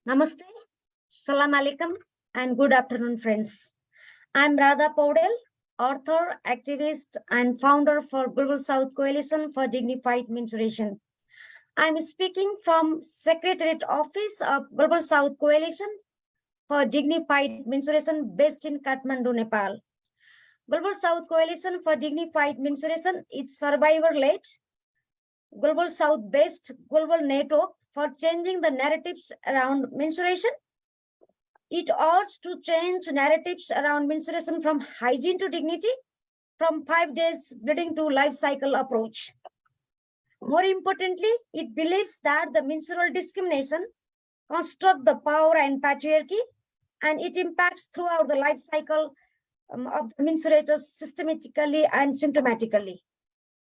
Namaste, Salam Alaikum, and good afternoon, friends. I'm Radha Paudel, author, activist, and founder for Global South Coalition for Dignified Menstruation. I'm speaking from Secretariat Office of Global South Coalition for Dignified Menstruation based in Kathmandu, Nepal. Global South Coalition for Dignified Menstruation is survivor-led, Global South-based global network for changing the narratives around menstruation. It urges to change narratives around menstruation from hygiene to dignity, from 5 days bleeding to life cycle approach. More importantly, it believes that the menstrual discrimination constructs the power and patriarchy, and it impacts throughout the life cycle of the menstruators systematically and symptomatically.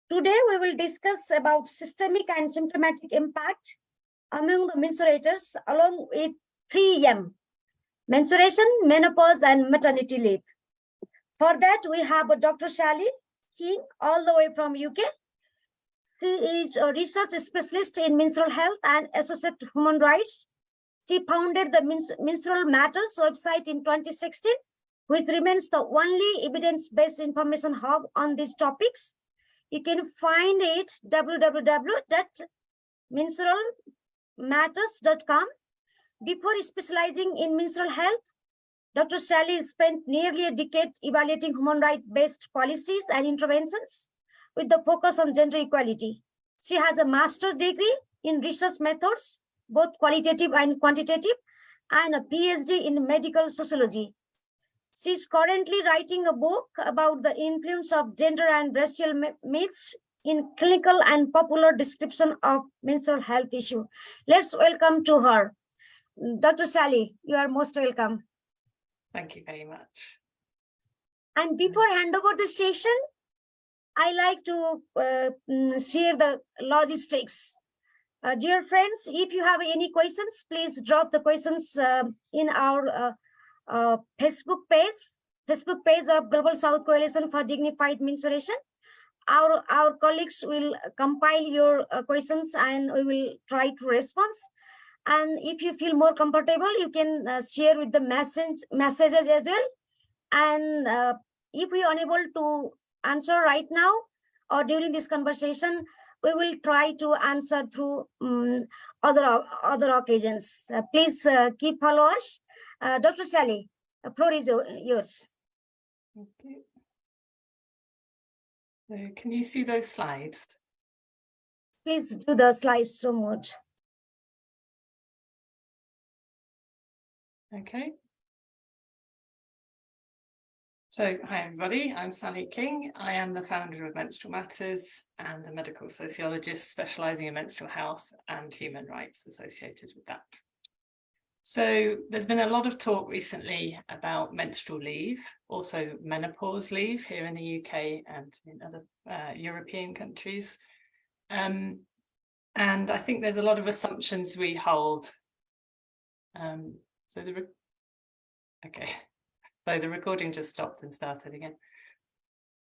Today, we will discuss about systemic and symptomatic impact among the menstruators along with 3M: menstruation, menopause, and maternity leave. For that, we have Dr. Sally King, all the way from UK. She is a research specialist in menstrual health and associate human rights. She founded the Menstrual Matters website in 2016, which remains the only evidence-based information hub on these topics. You can find it www.menstrualmatters.com. Before specializing in menstrual health, Dr. Sally spent nearly a decade evaluating human rights-based policies and interventions with the focus on gender equality. She has a master's degree in research methods, both qualitative and quantitative, and a PhD in medical sociology. She's currently writing a book about the influence of gender and racial myths in clinical and popular description of menstrual health issue. Let's welcome to her. Dr. Sally, you are most welcome. Thank you very much. And before I hand over the session, I like to share the logistics. Dear friends, if you have any questions, please drop the questions in our Facebook page of Global South Coalition for Dignified Menstruation. Our colleagues will compile your questions and we will try to respond. And if you feel more comfortable, you can share with the messages as well. And if we are unable to answer right now or during this conversation, we will try to answer through other occasions. Please keep follow us. Dr. Sally, the floor is yours. Okay. So can you see those slides? Please do the slides so much. Okay. So hi everybody, I'm Sally King. I am the founder of Menstrual Matters and a medical sociologist specializing in menstrual health and human rights associated with that. So there's been a lot of talk recently about menstrual leave, also menopause leave here in the UK and in other European countries. And I think there's a lot of assumptions we hold. So the recording just stopped and started again.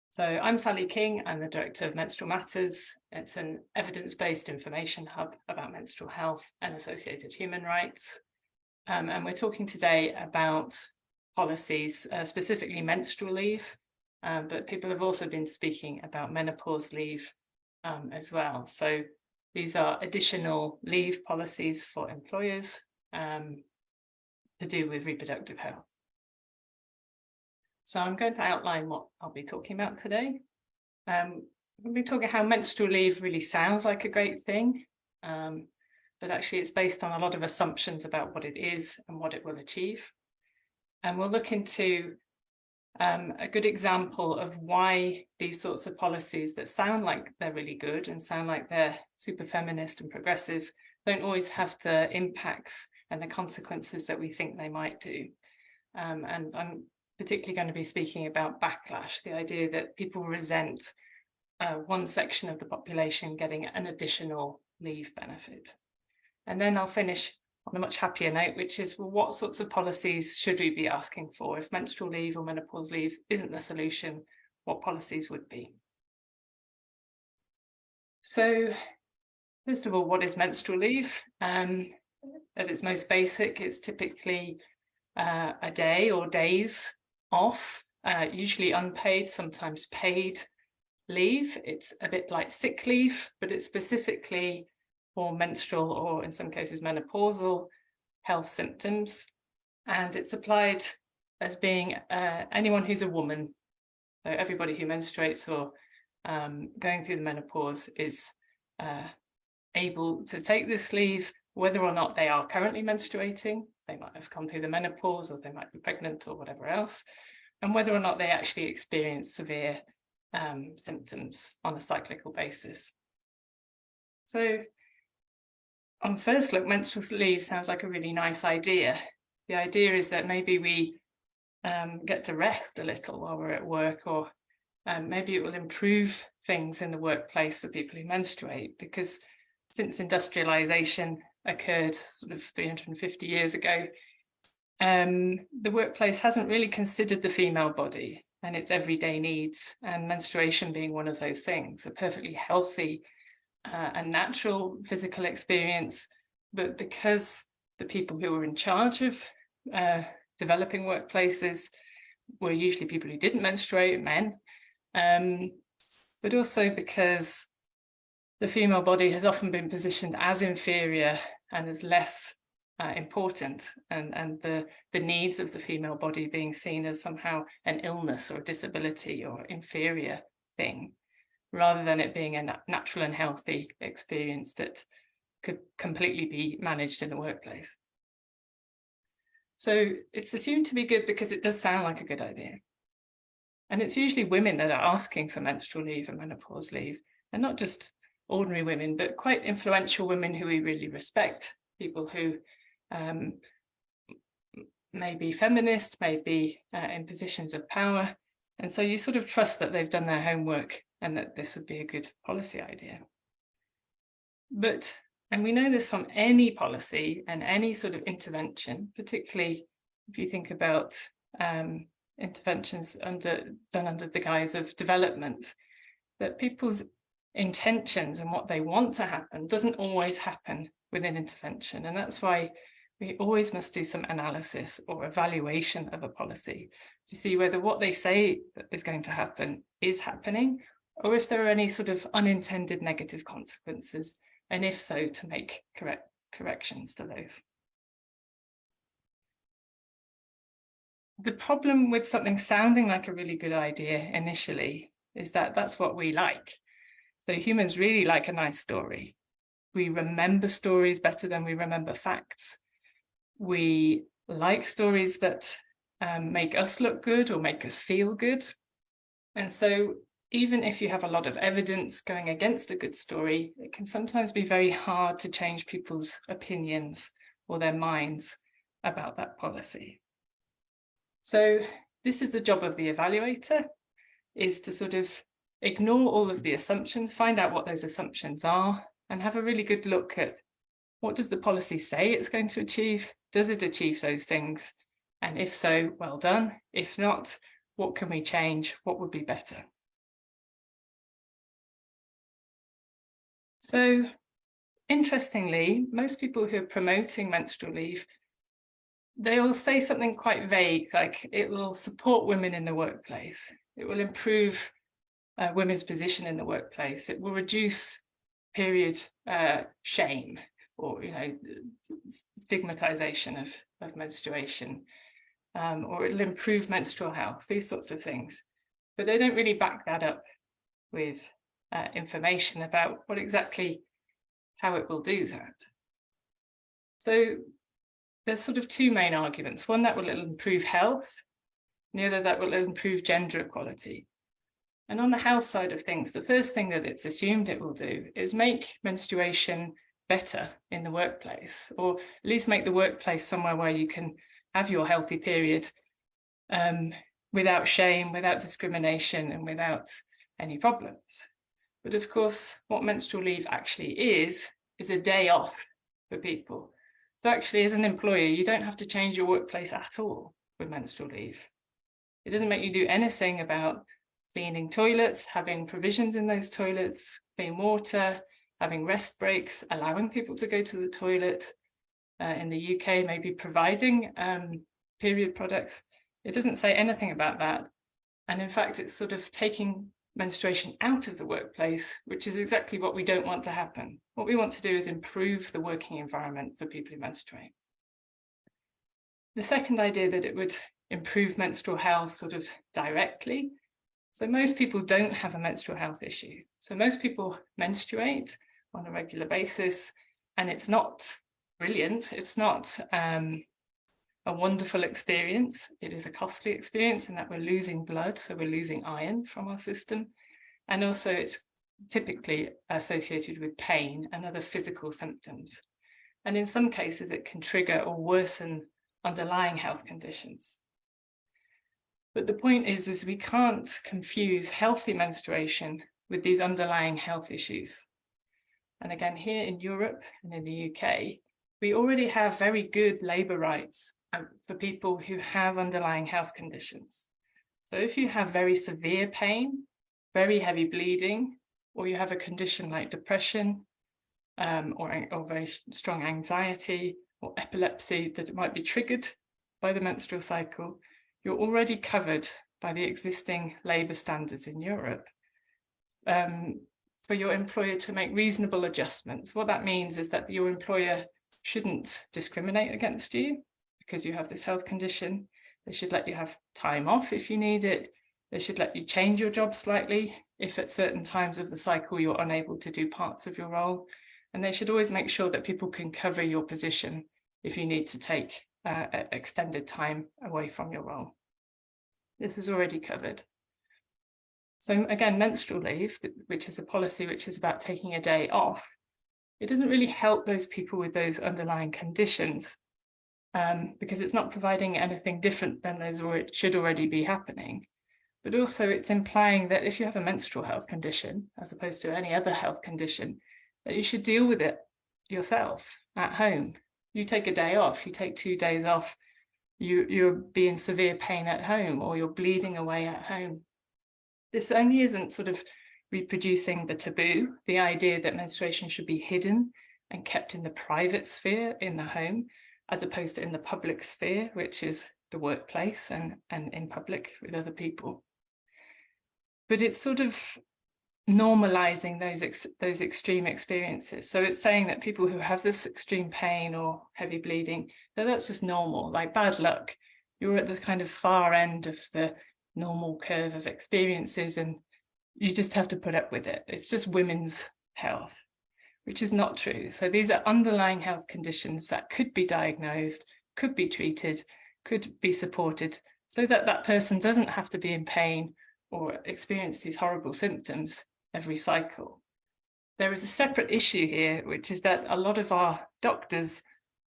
So I'm Sally King. I'm the director of Menstrual Matters. It's an evidence-based information hub about menstrual health and associated human rights. And we're talking today about policies, specifically menstrual leave, but people have also been speaking about menopause leave as well. So these are additional leave policies for employers to do with reproductive health. So I'm going to outline what I'll be talking about today. We'll be talking how menstrual leave really sounds like a great thing, but actually it's based on a lot of assumptions about what it is and what it will achieve. And we'll look into a good example of why these sorts of policies that sound like they're really good and sound like they're super feminist and progressive don't always have the impacts and the consequences that we think they might do. And I'm particularly going to be speaking about backlash, the idea that people resent one section of the population getting an additional leave benefit. And then I'll finish on a much happier note, which is, well, what sorts of policies should we be asking for? If menstrual leave or menopause leave isn't the solution, what policies would be? So first of all, what is menstrual leave? At its most basic, it's typically a day or days off, usually unpaid, sometimes paid leave. It's a bit like sick leave, but it's specifically for menstrual or in some cases menopausal health symptoms. And it's applied as being anyone who's a woman. So everybody who menstruates or going through the menopause is able to take this leave, whether or not they are currently menstruating. They might have come through the menopause, or they might be pregnant, or whatever else, and whether or not they actually experience severe symptoms on a cyclical basis. So on first look, menstrual leave sounds like a really nice idea. The idea is that maybe we get to rest a little while we're at work, or maybe it will improve things in the workplace for people who menstruate, because since industrialization occurred sort of 350 years ago, the workplace hasn't really considered the female body and its everyday needs, and menstruation being one of those things, a perfectly healthy and natural physical experience. But because the people who were in charge of developing workplaces were usually people who didn't menstruate, men, but also because the female body has often been positioned as inferior and as less important, and the needs of the female body being seen as somehow an illness or a disability or inferior thing, rather than it being a natural and healthy experience that could completely be managed in the workplace. So it's assumed to be good because it does sound like a good idea. And it's usually women that are asking for menstrual leave and menopause leave, and not just ordinary women, but quite influential women who we really respect, people who may be feminist, may be in positions of power. And so you sort of trust that they've done their homework and that this would be a good policy idea. But, and we know this from any policy and any sort of intervention, particularly if you think about interventions done under the guise of development, that people's intentions and what they want to happen doesn't always happen within intervention. And that's why we always must do some analysis or evaluation of a policy to see whether what they say is going to happen is happening, or if there are any sort of unintended negative consequences, and if so, to make corrections to those. The problem with something sounding like a really good idea initially is that that's what we like. So humans really like a nice story. We remember stories better than we remember facts. We like stories that make us look good or make us feel good. And so even if you have a lot of evidence going against a good story, it can sometimes be very hard to change people's opinions or their minds about that policy. So this is the job of the evaluator, is to sort of ignore all of the assumptions, find out what those assumptions are, and have a really good look at what does the policy say it's going to achieve? Does it achieve those things? And if so, well done. If not, what can we change? What would be better? So interestingly, most people who are promoting menstrual leave, they will say something quite vague, like it will support women in the workplace. It will improve women's position in the workplace. It will reduce period shame, or stigmatization of menstruation, or it'll improve menstrual health, these sorts of things. But they don't really back that up with information about what exactly, how it will do that. So there's sort of two main arguments. One, that will improve health, and the other, that will improve gender equality. And on the health side of things, the first thing that it's assumed it will do is make menstruation better in the workplace, or at least make the workplace somewhere where you can have your healthy period without shame, without discrimination, and without any problems. But of course, what menstrual leave actually is a day off for people. So actually, as an employer, you don't have to change your workplace at all with menstrual leave. It doesn't make you do anything about cleaning toilets, having provisions in those toilets, clean water, having rest breaks, allowing people to go to the toilet. in the UK may be providing period products. It doesn't say anything about that. And in fact, it's sort of taking menstruation out of the workplace, which is exactly what we don't want to happen. What we want to do is improve the working environment for people who menstruate. The second idea that it would improve menstrual health sort of directly. So most people don't have a menstrual health issue. So most people menstruate on a regular basis, and it's not brilliant. It's not a wonderful experience. It is a costly experience in that we're losing blood, so we're losing iron from our system. And also it's typically associated with pain and other physical symptoms. And in some cases, it can trigger or worsen underlying health conditions. But the point is we can't confuse healthy menstruation with these underlying health issues. And again, here in Europe and in the UK, we already have very good labour rights for people who have underlying health conditions. So if you have very severe pain, very heavy bleeding, or you have a condition like depression, or very strong anxiety or epilepsy that might be triggered by the menstrual cycle, you're already covered by the existing labour standards in Europe for your employer to make reasonable adjustments. What that means is that your employer shouldn't discriminate against you because you have this health condition. They should let you have time off if you need it. They should let you change your job slightly if at certain times of the cycle you're unable to do parts of your role. And they should always make sure that people can cover your position if you need to take extended time away from your role. This is already covered. So again, menstrual leave, which is a policy which is about taking a day off, it doesn't really help those people with those underlying conditions because it's not providing anything different than it should already be happening. But also it's implying that if you have a menstrual health condition, as opposed to any other health condition, that you should deal with it yourself at home. You take a day off, you take 2 days off, you're in severe pain at home or you're bleeding away at home. This only isn't sort of reproducing the taboo, the idea that menstruation should be hidden and kept in the private sphere in the home, as opposed to in the public sphere, which is the workplace and in public with other people. But it's sort of normalizing those extreme experiences. So it's saying that people who have this extreme pain or heavy bleeding, that's just normal, like bad luck. You're at the kind of far end of the normal curve of experiences and you just have to put up with it. It's just women's health, which is not true. So these are underlying health conditions that could be diagnosed, could be treated, could be supported so that that person doesn't have to be in pain or experience these horrible symptoms every cycle. There is a separate issue here, which is that a lot of our doctors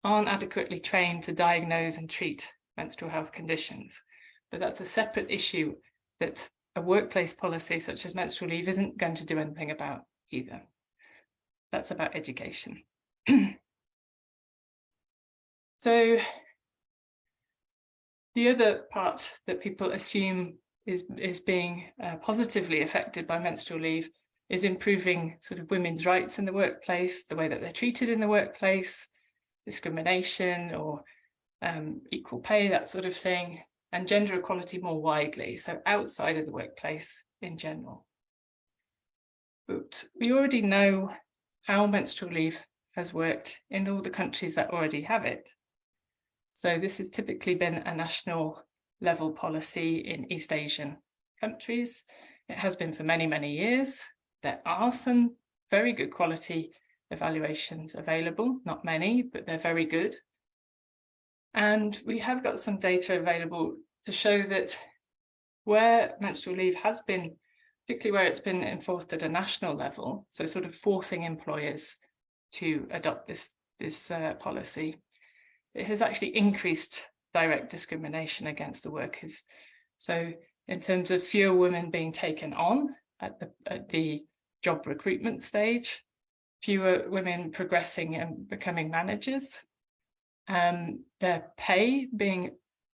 aren't adequately trained to diagnose and treat menstrual health conditions. But that's a separate issue that a workplace policy such as menstrual leave isn't going to do anything about either. That's about education. So the other part that people assume is being positively affected by menstrual leave is improving sort of women's rights in the workplace, the way that they're treated in the workplace, discrimination or equal pay, that sort of thing, and gender equality more widely, so outside of the workplace in general. But we already know how menstrual leave has worked in all the countries that already have it. So this has typically been a national level policy in East Asian countries. It has been for many, many years. There are some very good quality evaluations available, not many, but they're very good. And we have got some data available to show that where menstrual leave has been, particularly where it's been enforced at a national level, so sort of forcing employers to adopt this policy, it has actually increased direct discrimination against the workers. So in terms of fewer women being taken on at the job recruitment stage, fewer women progressing and becoming managers, their pay being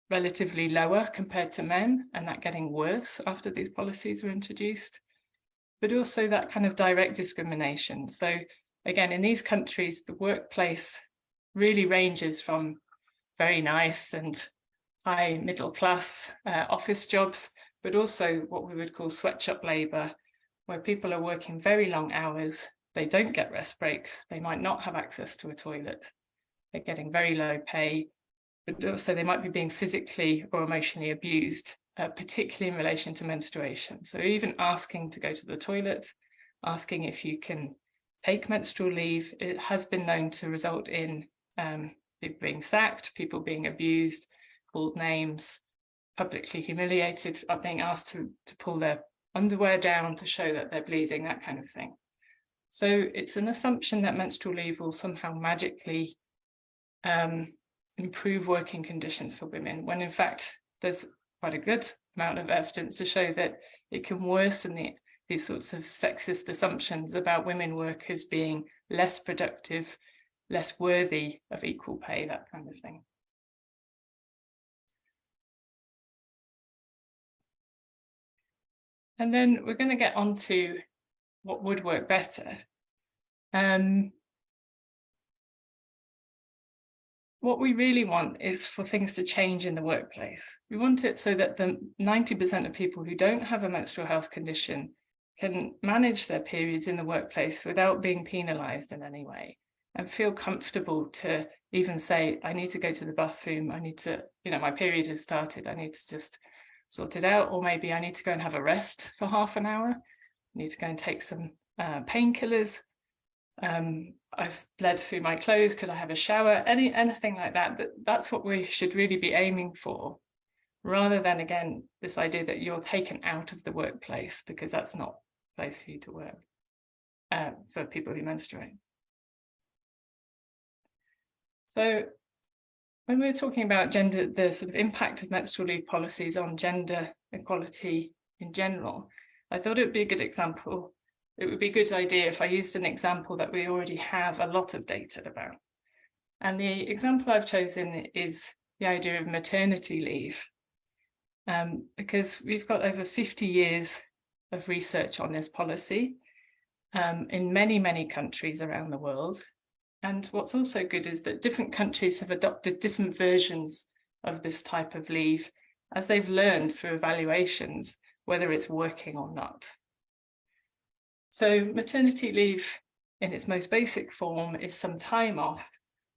relatively lower compared to men, and that getting worse after these policies were introduced, but also that kind of direct discrimination. So again, in these countries, the workplace really ranges from very nice and high middle class office jobs, but also what we would call sweatshop labour, where people are working very long hours. They don't get rest breaks. They might not have access to a toilet. They're getting very low pay, but also they might be being physically or emotionally abused, particularly in relation to menstruation. So even asking to go to the toilet, asking if you can take menstrual leave, it has been known to result in people being sacked, people being abused, called names, publicly humiliated, being asked to pull their underwear down to show that they're bleeding, that kind of thing. So it's an assumption that menstrual leave will somehow magically improve working conditions for women, when in fact there's quite a good amount of evidence to show that it can worsen these sorts of sexist assumptions about women workers being less productive, less worthy of equal pay, that kind of thing. And then we're going to get on to what would work better. What we really want is for things to change in the workplace. We want it so that the 90% of people who don't have a menstrual health condition can manage their periods in the workplace without being penalised in any way, and feel comfortable to even say, I need to go to the bathroom, I need to, my period has started, I need to just sort it out, or maybe I need to go and have a rest for half an hour, I need to go and take some painkillers. I've bled through my clothes, could I have a shower? Anything like that. But that's what we should really be aiming for, rather than, again, this idea that you're taken out of the workplace, because that's not a place for you to work for people who menstruate. So when we're talking about gender, the sort of impact of menstrual leave policies on gender equality in general, I thought it would be a good example. It would be a good idea if I used an example that we already have a lot of data about. And the example I've chosen is the idea of maternity leave, because we've got over 50 years of research on this policy in many, many countries around the world. And what's also good is that different countries have adopted different versions of this type of leave as they've learned through evaluations whether it's working or not. So maternity leave in its most basic form is some time off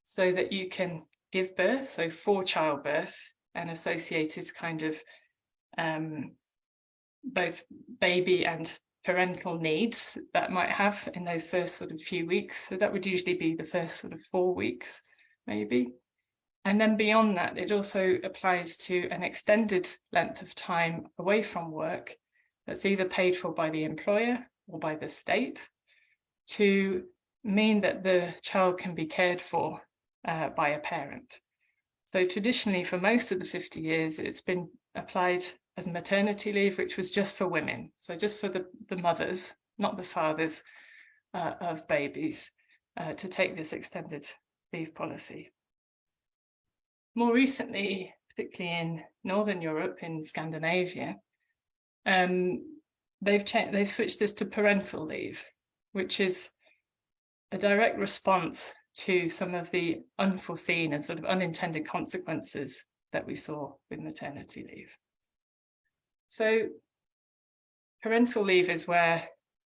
so that you can give birth, so for childbirth and associated kind of both baby and parental needs that might have in those first sort of few weeks. So that would usually be the first sort of 4 weeks, maybe. And then beyond that, it also applies to an extended length of time away from work that's either paid for by the employer or by the state, to mean that the child can be cared for by a parent. So traditionally, for most of the 50 years, it's been applied as maternity leave, which was just for women. So just for the mothers, not the fathers of babies, to take this extended leave policy. More recently, particularly in Northern Europe, in Scandinavia, they've switched this to parental leave, which is a direct response to some of the unforeseen and sort of unintended consequences that we saw with maternity leave. So parental leave is where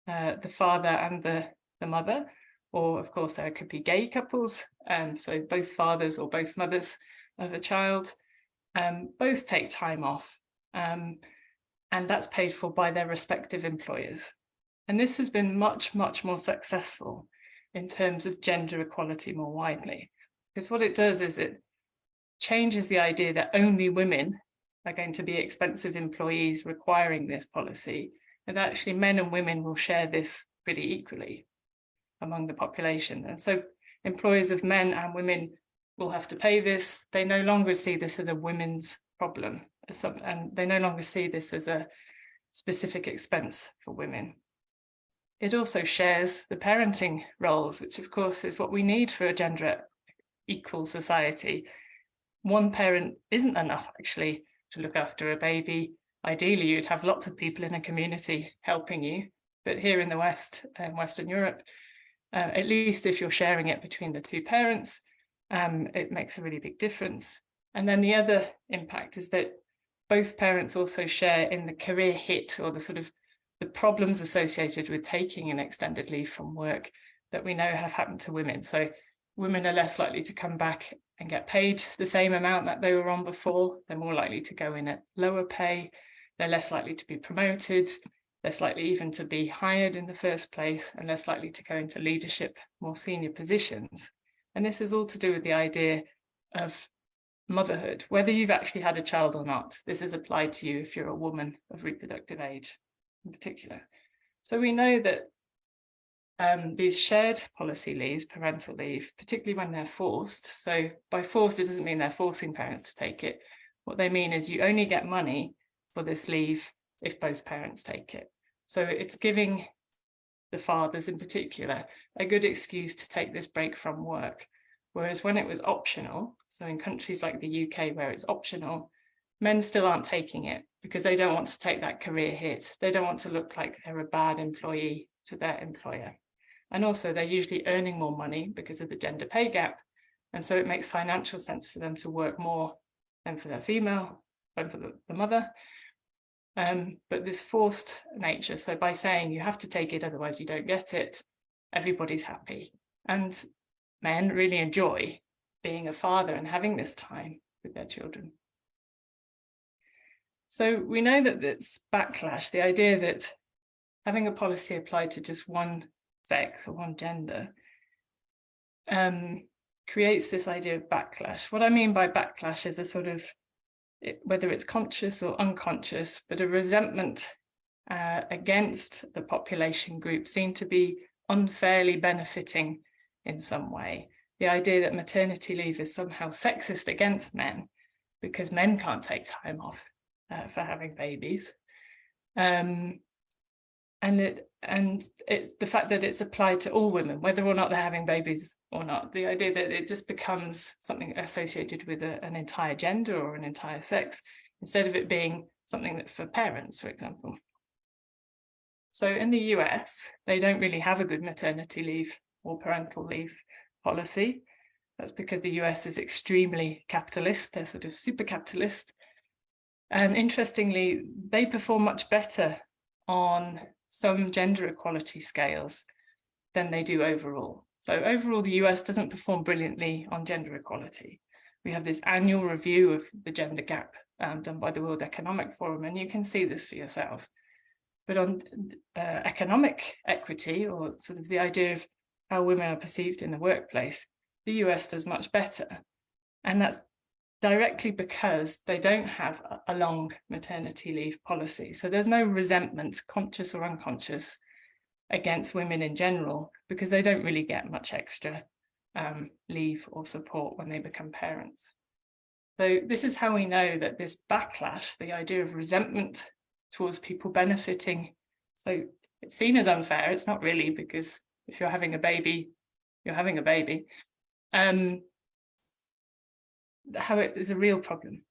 the father and the mother, or of course there could be gay couples, so both fathers or both mothers of a child, both take time off. And that's paid for by their respective employers. And this has been much, much more successful in terms of gender equality more widely, because what it does is it changes the idea that only women are going to be expensive employees requiring this policy, and actually men and women will share this pretty equally among the population. And so employers of men and women will have to pay this. They no longer see this as a women's problem, and they no longer see this as a specific expense for women. It also shares the parenting roles, which of course is what we need for a gender equal society. One parent isn't enough actually to look after a baby. Ideally, you'd have lots of people in a community helping you, but here in the West and Western Europe, at least if you're sharing it between the two parents, it makes a really big difference. And then the other impact is that both parents also share in the career hit, or the sort of the problems associated with taking an extended leave from work that we know have happened to women. So women are less likely to come back and get paid the same amount that they were on before. They're more likely to go in at lower pay. They're less likely to be promoted, less likely even to be hired in the first place, and less likely to go into leadership, more senior positions. And this is all to do with the idea of motherhood, whether you've actually had a child or not. This is applied to you if you're a woman of reproductive age in particular. So we know that these shared policy leaves, parental leave, particularly when they're forced. So by forced, it doesn't mean they're forcing parents to take it. What they mean is you only get money for this leave if both parents take it. So it's giving the fathers in particular a good excuse to take this break from work. Whereas when it was optional, so in countries like the UK where it's optional, men still aren't taking it because they don't want to take that career hit. They don't want to look like they're a bad employee to their employer. And also they're usually earning more money because of the gender pay gap. And so it makes financial sense for them to work more than for their female, than for the mother. But this forced nature, so by saying you have to take it, otherwise you don't get it, everybody's happy. And men really enjoy being a father and having this time with their children. So we know that this backlash, the idea that having a policy applied to just one sex or one gender, creates this idea of backlash. What I mean by backlash is a sort of, whether it's conscious or unconscious, but a resentment against the population group seen to be unfairly benefiting in some way. The idea that maternity leave is somehow sexist against men because men can't take time off for having babies. And it's the fact that it's applied to all women, whether or not they're having babies or not. The idea that it just becomes something associated with an entire gender or an entire sex, instead of it being something that for parents, for example. So in the US, they don't really have a good maternity leave or parental leave policy. That's because the US is extremely capitalist. They're sort of super capitalist. And interestingly, they perform much better on some gender equality scales than they do overall. So overall, the US doesn't perform brilliantly on gender equality. We have this annual review of the gender gap done by the World Economic Forum, and you can see this for yourself. But on economic equity, or sort of the idea of how women are perceived in the workplace, the US does much better. And that's directly because they don't have a long maternity leave policy. So there's no resentment, conscious or unconscious, against women in general, because they don't really get much extra leave or support when they become parents. So this is how we know that this backlash, the idea of resentment towards people benefiting, so it's seen as unfair. It's not really, because if you're having a baby, you're having a baby. How it is a real problem.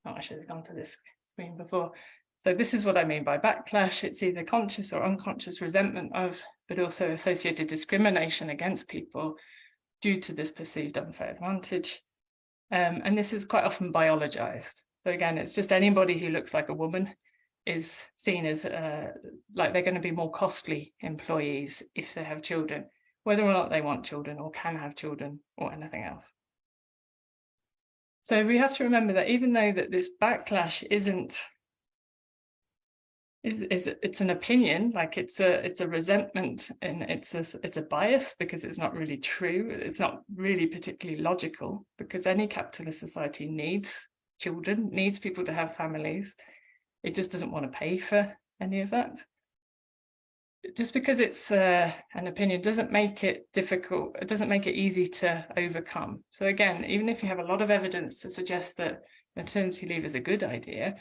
Oh, I should have gone to this screen before. So this is what I mean by backlash. It's either conscious or unconscious resentment of, but also associated discrimination against people due to this perceived unfair advantage. And this is quite often biologized. So again, it's just anybody who looks like a woman is seen as like they're going to be more costly employees if they have children, whether or not they want children or can have children or anything else. So we have to remember that even though that this backlash it's an opinion, like it's a resentment, and it's a bias because it's not really true. It's not really particularly logical, because any capitalist society needs children, needs people to have families. It just doesn't want to pay for any of that. Just because it's an opinion doesn't make it difficult. It doesn't make it easy to overcome. So again, even if you have a lot of evidence to suggest that maternity leave is a good idea,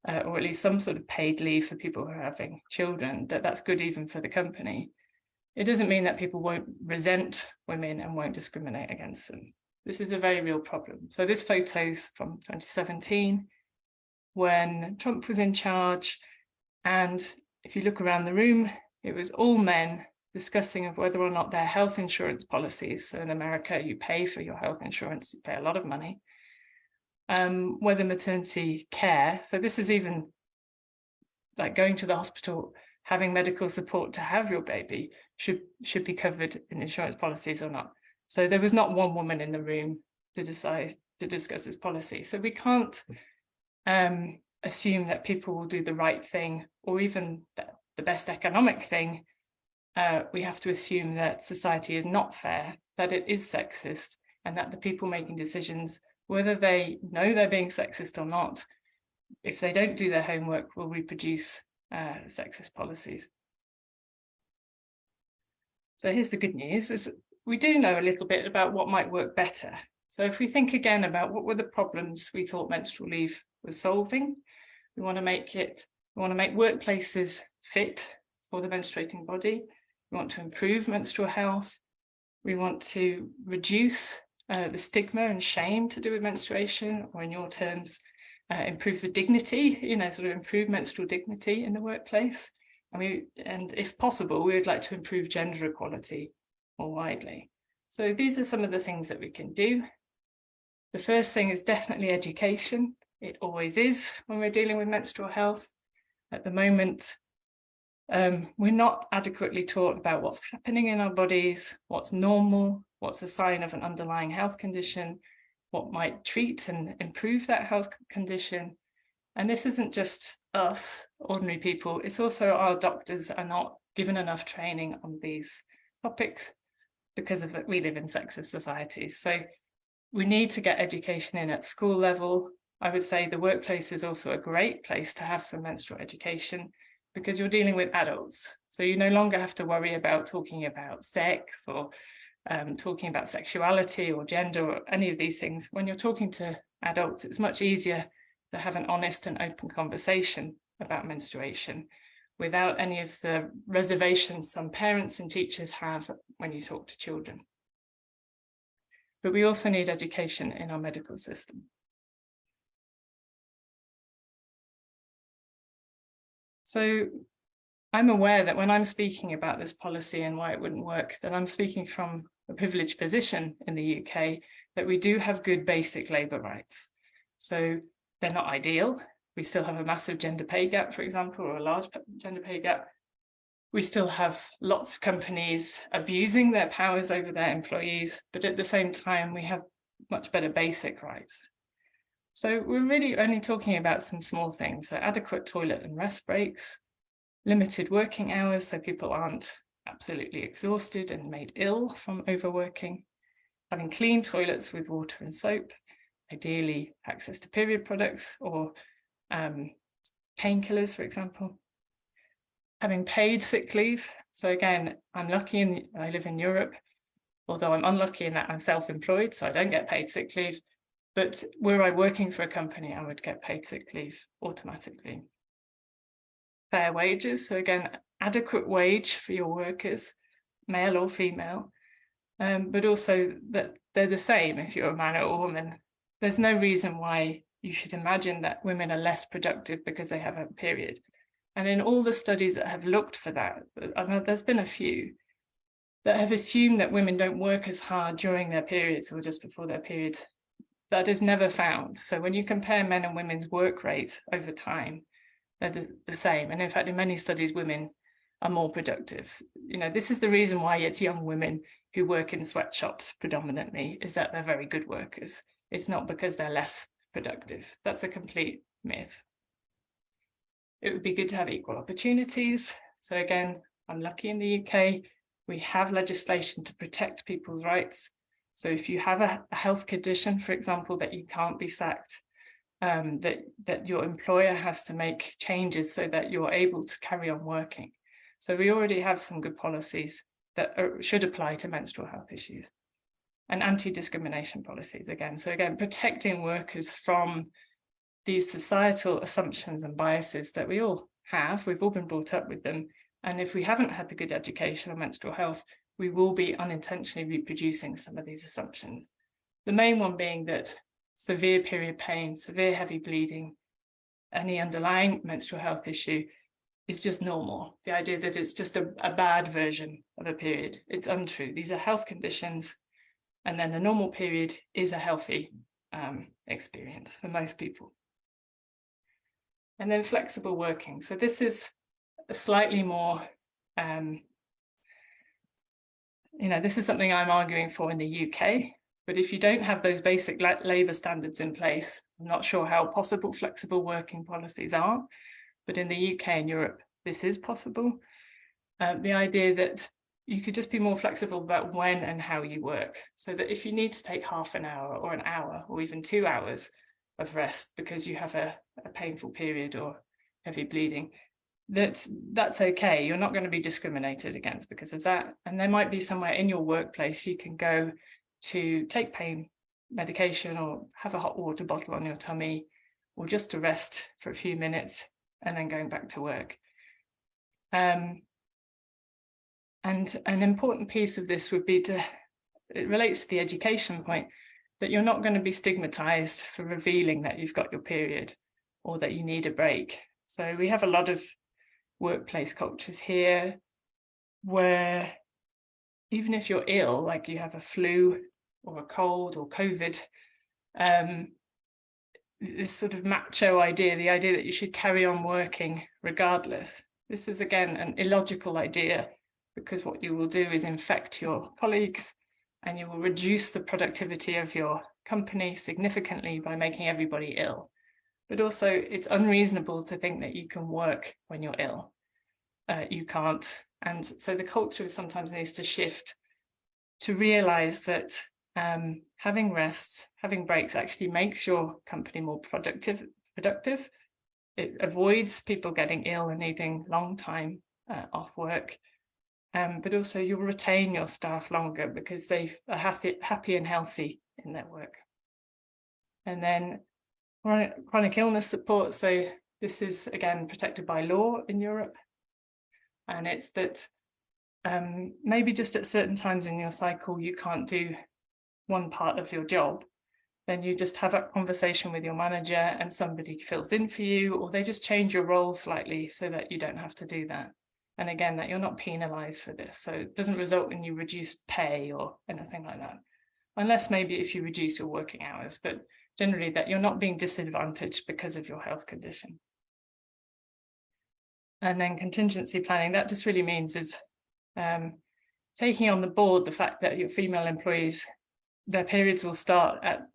or at least some sort of paid leave for people who are having children, that's good even for the company, it doesn't mean that people won't resent women and won't discriminate against them. This is a very real problem. So this photo's from 2017, when Trump was in charge, and if you look around the room, it was all men discussing of whether or not their health insurance policies, so in America, you pay for your health insurance, you pay a lot of money, whether maternity care, so this is even like going to the hospital, having medical support to have your baby should be covered in insurance policies or not. So there was not one woman in the room to discuss this policy. So we can't assume that people will do the right thing or even the best economic thing. We have to assume that society is not fair, that it is sexist, and that the people making decisions, whether they know they're being sexist or not, if they don't do their homework, will reproduce sexist policies. So here's the good news, is we do know a little bit about what might work better. So if we think again about what were the problems we thought menstrual leave was solving, we want to make workplaces fit for the menstruating body. We want to improve menstrual health. We want to reduce the stigma and shame to do with menstruation, or in your terms, improve the dignity, sort of improve menstrual dignity in the workplace. And if possible, we would like to improve gender equality more widely. So these are some of the things that we can do. The first thing is definitely education. It always is when we're dealing with menstrual health. At the moment, we're not adequately taught about what's happening in our bodies, what's normal, what's a sign of an underlying health condition, what might treat and improve that health condition. And this isn't just us, ordinary people, it's also our doctors are not given enough training on these topics because of that we live in sexist societies. So we need to get education in at school level. I would say the workplace is also a great place to have some menstrual education because you're dealing with adults. So you no longer have to worry about talking about sex or talking about sexuality or gender or any of these things. When you're talking to adults, it's much easier to have an honest and open conversation about menstruation without any of the reservations some parents and teachers have when you talk to children. But we also need education in our medical system. So I'm aware that when I'm speaking about this policy and why it wouldn't work, that I'm speaking from a privileged position in the UK, that we do have good basic labour rights. So they're not ideal. We still have a massive gender pay gap, for example, or a large gender pay gap. We still have lots of companies abusing their powers over their employees, but at the same time, we have much better basic rights. So we're really only talking about some small things, so adequate toilet and rest breaks, limited working hours so people aren't absolutely exhausted and made ill from overworking, having clean toilets with water and soap, ideally access to period products or painkillers, for example. Having paid sick leave. So again, I'm lucky I live in Europe, although I'm unlucky in that I'm self-employed, so I don't get paid sick leave. But were I working for a company, I would get paid sick leave automatically. Fair wages. So again, adequate wage for your workers, male or female, but also that they're the same if you're a man or a woman. There's no reason why you should imagine that women are less productive because they have a period. And in all the studies that have looked for that, I know there's been a few that have assumed that women don't work as hard during their periods or just before their periods. That is never found. So when you compare men and women's work rates over time, they're the same. And in fact, in many studies, women are more productive. This is the reason why it's young women who work in sweatshops predominantly, is that they're very good workers. It's not because they're less productive. That's a complete myth. It would be good to have equal opportunities. So again, I'm lucky in the UK, we have legislation to protect people's rights. So if you have a health condition, for example, that you can't be sacked, that your employer has to make changes so that you're able to carry on working. So we already have some good policies that should apply to menstrual health issues. And anti-discrimination policies again. So again, protecting workers from these societal assumptions and biases that we all have. We've all been brought up with them. And if we haven't had the good education on menstrual health, we will be unintentionally reproducing some of these assumptions. The main one being that severe period pain, severe heavy bleeding, any underlying menstrual health issue is just normal. The idea that it's just a bad version of a period, it's untrue. These are health conditions, and then the normal period is a healthy experience for most people. And then flexible working. So this is a slightly more, this is something I'm arguing for in the UK, but if you don't have those basic labour standards in place, I'm not sure how possible flexible working policies are, but in the UK and Europe, this is possible. The idea that you could just be more flexible about when and how you work, so that if you need to take half an hour or an hour or even 2 hours of rest because you have a painful period or heavy bleeding, that's okay. You're not going to be discriminated against because of that. And there might be somewhere in your workplace you can go to take pain medication or have a hot water bottle on your tummy, or just to rest for a few minutes and then going back to work. And an important piece of this would be it relates to the education point, that you're not going to be stigmatized for revealing that you've got your period or that you need a break. So we have a lot of workplace cultures here where even if you're ill, like you have a flu or a cold or COVID, this sort of macho idea, the idea that you should carry on working regardless. This is, again, an illogical idea, because what you will do is infect your colleagues and you will reduce the productivity of your company significantly by making everybody ill. But also, it's unreasonable to think that you can work when you're ill. You can't. And so the culture sometimes needs to shift to realize that having rests, having breaks actually makes your company more productive. It avoids people getting ill and needing long time off work. But also you'll retain your staff longer because they are happy and healthy in their work. And then chronic illness support. So this is, again, protected by law in Europe. And it's that maybe just at certain times in your cycle, you can't do one part of your job. Then you just have a conversation with your manager and somebody fills in for you, or they just change your role slightly so that you don't have to do that. And again, that you're not penalized for this. So it doesn't result in you reduced pay or anything like that. Unless maybe if you reduce your working hours, but generally that you're not being disadvantaged because of your health condition. And then contingency planning, that just really means is taking on the board the fact that your female employees, their periods will start at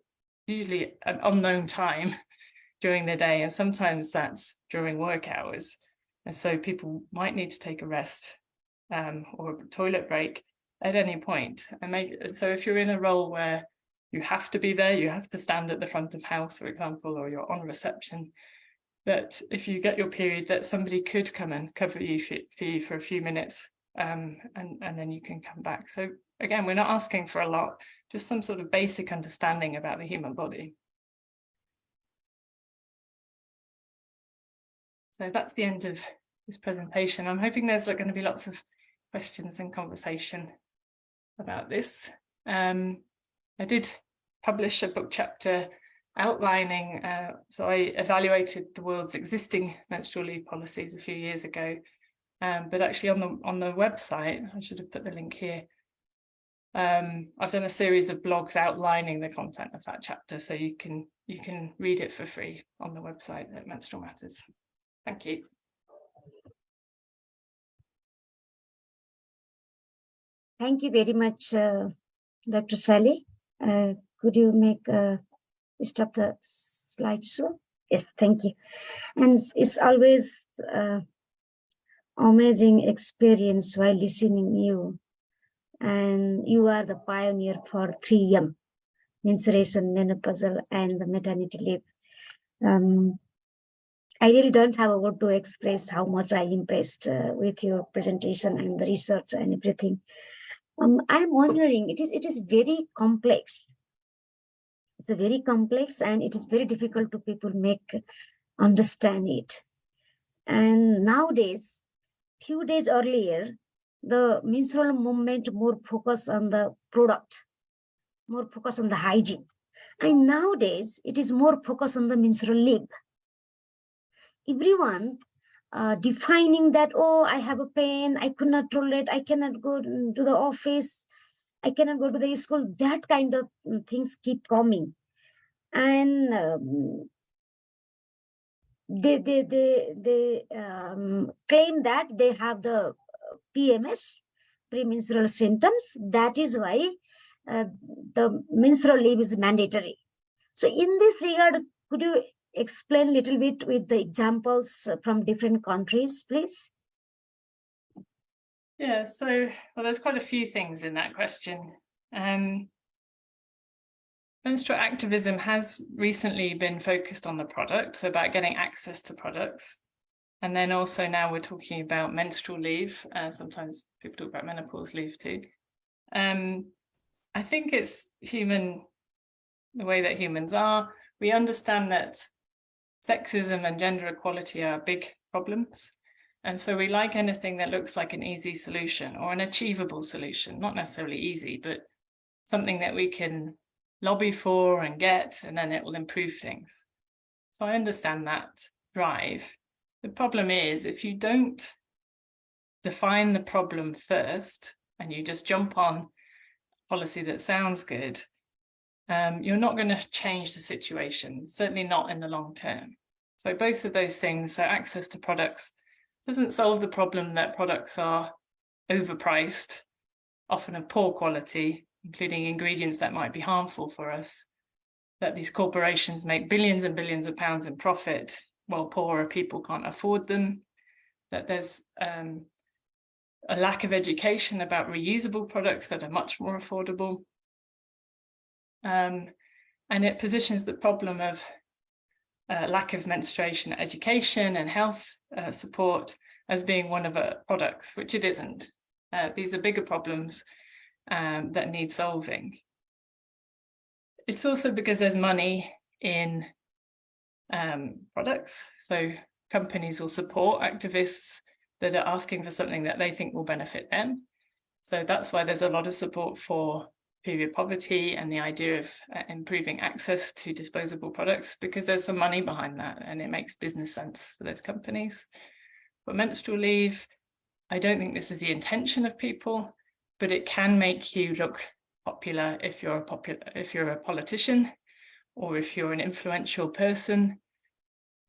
usually an unknown time during the day, and sometimes that's during work hours. And so people might need to take a rest or a toilet break at any point. So if you're in a role where you have to be there, you have to stand at the front of house, for example, or you're on reception, that if you get your period, that somebody could come and cover you for a few minutes, and then you can come back. So again, we're not asking for a lot, just some sort of basic understanding about the human body. So that's the end of this presentation. I'm hoping there's going to be lots of questions and conversation about this. I did publish a book chapter outlining, so I evaluated the world's existing menstrual leave policies a few years ago, but actually on the website, I should have put the link here, I've done a series of blogs outlining the content of that chapter, so you can read it for free on the website at Menstrual Matters. Thank you. Thank you very much, Dr. Sally. Could you stop the slideshow? Yes, thank you. And it's always amazing experience while listening to you. And you are the pioneer for 3M, menstruation, menopausal, and the maternity leave. I really don't have a word to express how much I'm impressed with your presentation and the research and everything. I'm wondering, it is very complex. It's a very complex, and it is very difficult to people understand it. And nowadays, few days earlier, the menstrual movement more focus on the product, more focus on the hygiene. And nowadays, it is more focus on the menstrual leave. Everyone defining that, oh, I have a pain, I could not tolerate, I cannot go to the office, I cannot go to the school. That kind of things keep coming. And they claim that they have the PMS, premenstrual symptoms. That is why the menstrual leave is mandatory. So in this regard, could you explain a little bit with the examples from different countries, please? Yeah, so well, there's quite a few things in that question. Menstrual activism has recently been focused on the product, so about getting access to products. And then also now we're talking about menstrual leave. Sometimes people talk about menopause leave too. I think it's human, the way that humans are. We understand that sexism and gender equality are big problems. And so we like anything that looks like an easy solution or an achievable solution, not necessarily easy, but something that we can lobby for and get, and then it will improve things. So I understand that drive. The problem is if you don't define the problem first and you just jump on a policy that sounds good, you're not going to change the situation, certainly not in the long term. So both of those things, so access to products doesn't solve the problem that products are overpriced, often of poor quality, including ingredients that might be harmful for us, that these corporations make billions and billions of pounds in profit while poorer people can't afford them, that there's a lack of education about reusable products that are much more affordable. And it positions the problem of lack of menstruation education and health support as being one of the products, which it isn't. These are bigger problems that need solving. It's also because there's money in products. So companies will support activists that are asking for something that they think will benefit them. So that's why there's a lot of support for period poverty and the idea of improving access to disposable products, because there's some money behind that and it makes business sense for those companies. But menstrual leave, I don't think this is the intention of people, but it can make you look popular if you're a politician or if you're an influential person,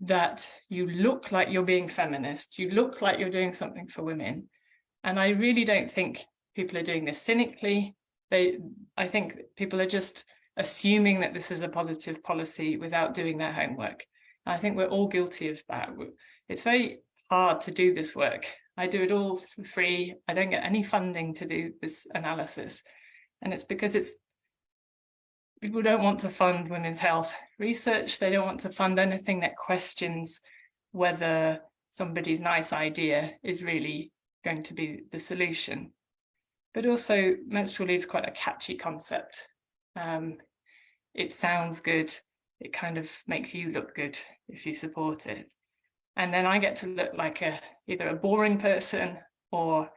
that you look like you're being feminist, you look like you're doing something for women. And I really don't think people are doing this cynically. I think people are just assuming that this is a positive policy without doing their homework. And I think we're all guilty of that. It's very hard to do this work. I do it all for free. I don't get any funding to do this analysis. And it's because people don't want to fund women's health research. They don't want to fund anything that questions whether somebody's nice idea is really going to be the solution. But also, menstrual leave is quite a catchy concept. It sounds good. It kind of makes you look good if you support it. And then I get to look like either a boring person or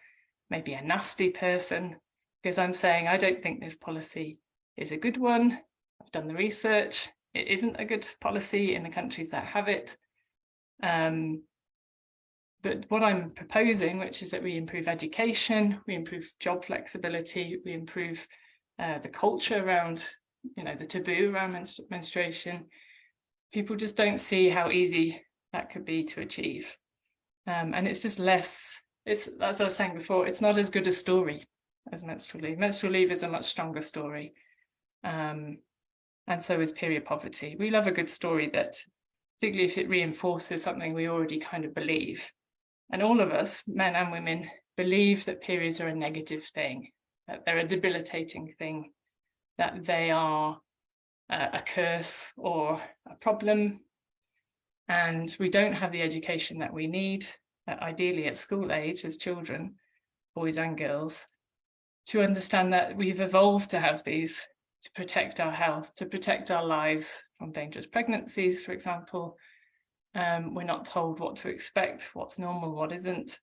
maybe a nasty person, because I'm saying I don't think this policy is a good one. I've done the research. It isn't a good policy in the countries that have it. But what I'm proposing, which is that we improve education, we improve job flexibility, we improve the culture around, the taboo around menstruation. People just don't see how easy that could be to achieve. And it's just less, as I was saying before, it's not as good a story as menstrual leave. Menstrual leave is a much stronger story. And so is period poverty. We love a good story that, particularly if it reinforces something we already kind of believe. And all of us, men and women, believe that periods are a negative thing, that they're a debilitating thing, that they are a curse or a problem. And we don't have the education that we need, ideally at school age as children, boys and girls, to understand that we've evolved to have these to protect our health, to protect our lives from dangerous pregnancies, for example. We're not told what to expect, what's normal, what isn't.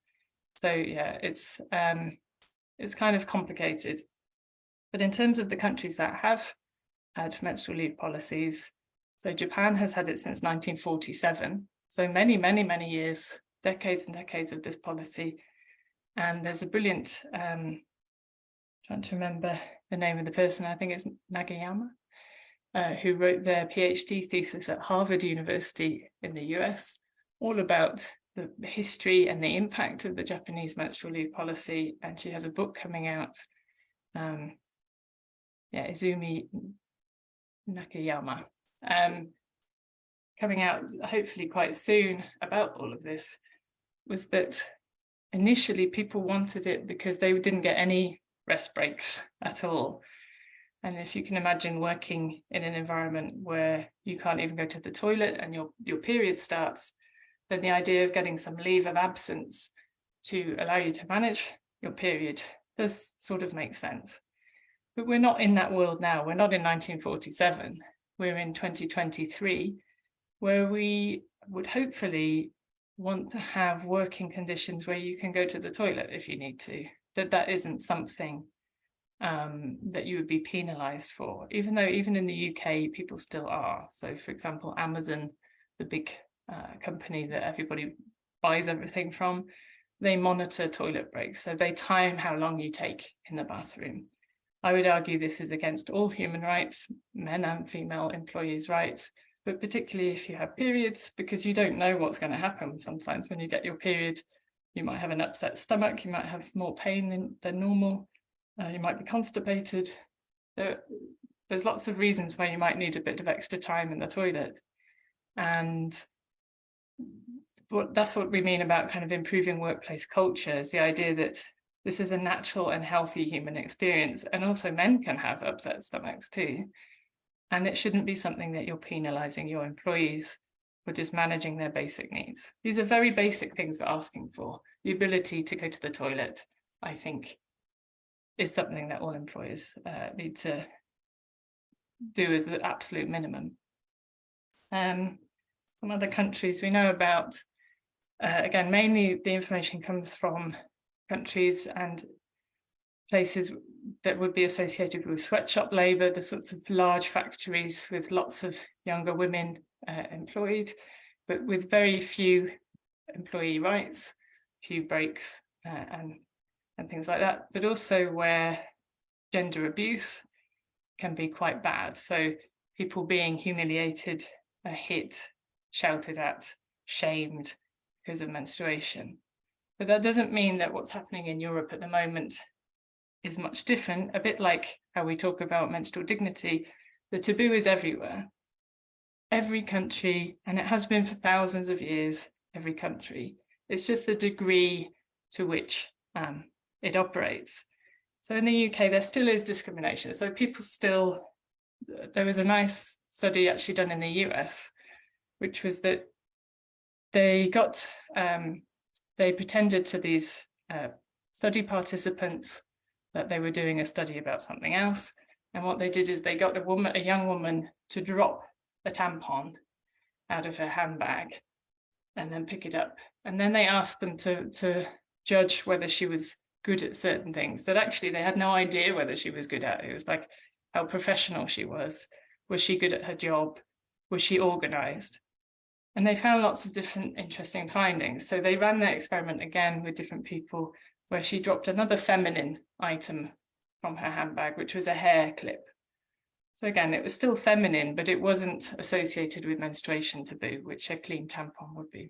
So yeah, it's kind of complicated. But in terms of the countries that have had menstrual leave policies, so Japan has had it since 1947. So many, many, many years decades and decades of this policy. And there's a brilliant, trying to remember the name of the person, I think it's Nagayama, who wrote their PhD thesis at Harvard University in the US, all about the history and the impact of the Japanese menstrual leave policy. And she has a book coming out, Izumi Nakayama, coming out hopefully quite soon about all of this, was that initially people wanted it because they didn't get any rest breaks at all. And if you can imagine working in an environment where you can't even go to the toilet and your period starts, then the idea of getting some leave of absence to allow you to manage your period does sort of make sense. But we're not in that world now. We're not in 1947. We're in 2023, where we would hopefully want to have working conditions where you can go to the toilet if you need to, that isn't something that you would be penalized for, even though even in the UK, people still are. So for example, Amazon, the big company that everybody buys everything from, they monitor toilet breaks. So they time how long you take in the bathroom. I would argue this is against all human rights, men and female employees' rights, but particularly if you have periods, because you don't know what's going to happen. Sometimes when you get your period, you might have an upset stomach, you might have more pain than normal, you might be constipated. There's lots of reasons why you might need a bit of extra time in the toilet. And that's what we mean about kind of improving workplace culture, is the idea that this is a natural and healthy human experience. And also men can have upset stomachs too. And it shouldn't be something that you're penalizing your employees for just managing their basic needs. These are very basic things we're asking for. The ability to go to the toilet, I think, is something that all employers need to do as the absolute minimum. Some other countries we know about, again, mainly the information comes from countries and places that would be associated with sweatshop labor, the sorts of large factories with lots of younger women employed, but with very few employee rights, few breaks and things like that, but also where gender abuse can be quite bad. So people being humiliated, hit, shouted at, shamed because of menstruation. But that doesn't mean that what's happening in Europe at the moment is much different. A bit like how we talk about menstrual dignity, the taboo is everywhere. Every country, and it has been for thousands of years, every country. It's just the degree to which it operates. So in the UK, there still is discrimination. So people still, there was a nice study actually done in the US, which was that they got, they pretended to these study participants that they were doing a study about something else. And what they did is they got a young woman to drop a tampon out of her handbag and then pick it up. And then they asked them to judge whether she was good at certain things that actually they had no idea whether she was good at. It was like how professional she was. Was she good at her job? Was she organized? And they found lots of different interesting findings. So they ran their experiment again with different people, where she dropped another feminine item from her handbag, which was a hair clip. So again, it was still feminine, but it wasn't associated with menstruation taboo, which a clean tampon would be.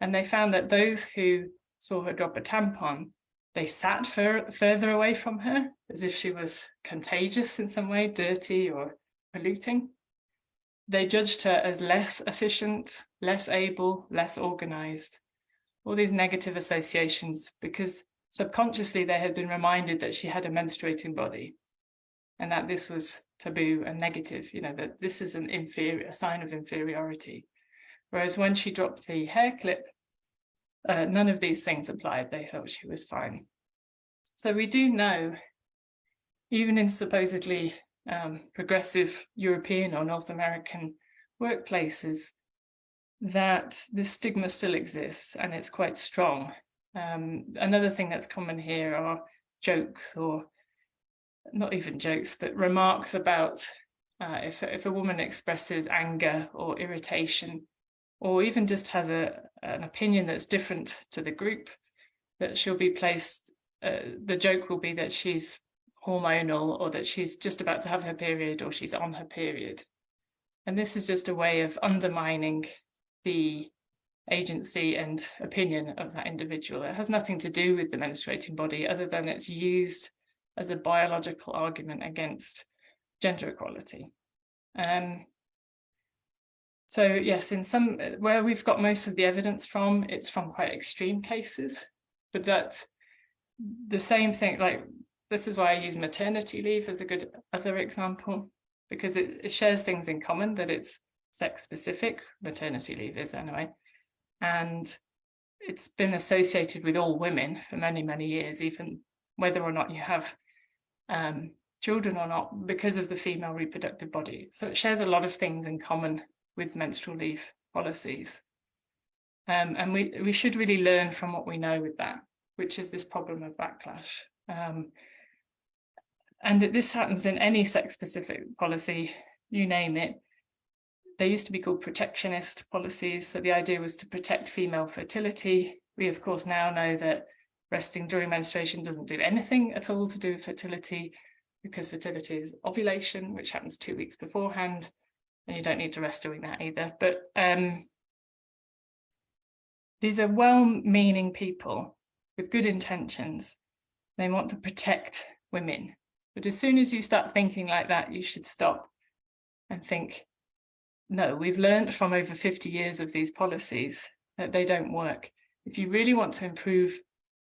And they found that those who saw her drop a tampon, they sat further away from her, as if she was contagious in some way, dirty or polluting. They judged her as less efficient, less able, less organized. All these negative associations, because subconsciously they had been reminded that she had a menstruating body and that this was taboo and negative, that this is a sign of inferiority. Whereas when she dropped the hair clip, none of these things applied. They felt she was fine. So we do know, even in supposedly progressive European or North American workplaces, that this stigma still exists and it's quite strong. Another thing that's common here are jokes, or not even jokes, but remarks about if a woman expresses anger or irritation or even just has an opinion that's different to the group, that she'll be placed, the joke will be that she's hormonal, or that she's just about to have her period, or she's on her period. And this is just a way of undermining the agency and opinion of that individual. It has nothing to do with the menstruating body, other than it's used as a biological argument against gender equality. So yes, in some, where we've got most of the evidence from, it's from quite extreme cases, but that's the same thing. Like, this is why I use maternity leave as a good other example, because it shares things in common, that it's sex specific, maternity leave is anyway, and it's been associated with all women for many, many years, even whether or not you have children or not, because of the female reproductive body. So it shares a lot of things in common with menstrual leave policies. And we should really learn from what we know with that, which is this problem of backlash. And this happens in any sex-specific policy, you name it. They used to be called protectionist policies. So the idea was to protect female fertility. We, of course, now know that resting during menstruation doesn't do anything at all to do with fertility, because fertility is ovulation, which happens 2 weeks beforehand, and you don't need to rest doing that either. But these are well-meaning people with good intentions. They want to protect women. But as soon as you start thinking like that, you should stop and think, no, we've learned from over 50 years of these policies that they don't work. If you really want to improve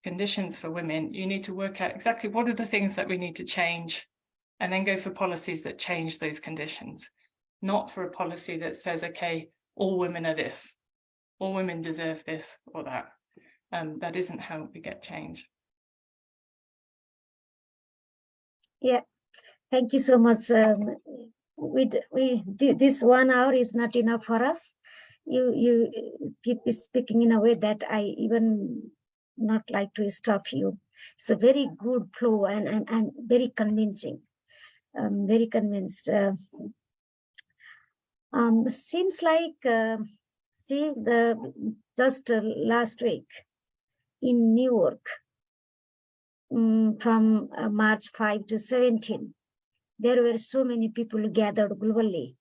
conditions for women, you need to work out exactly what are the things that we need to change, and then go for policies that change those conditions, not for a policy that says, okay, all women are this, all women deserve this or that. That isn't how we get change. Yeah, thank you so much. This 1 hour is not enough for us. You keep speaking in a way that I even not like to stop you. It's a very good flow and very convincing. Very convinced. Seems like see, just last week in New York, from March 5 to 17, there were so many people gathered globally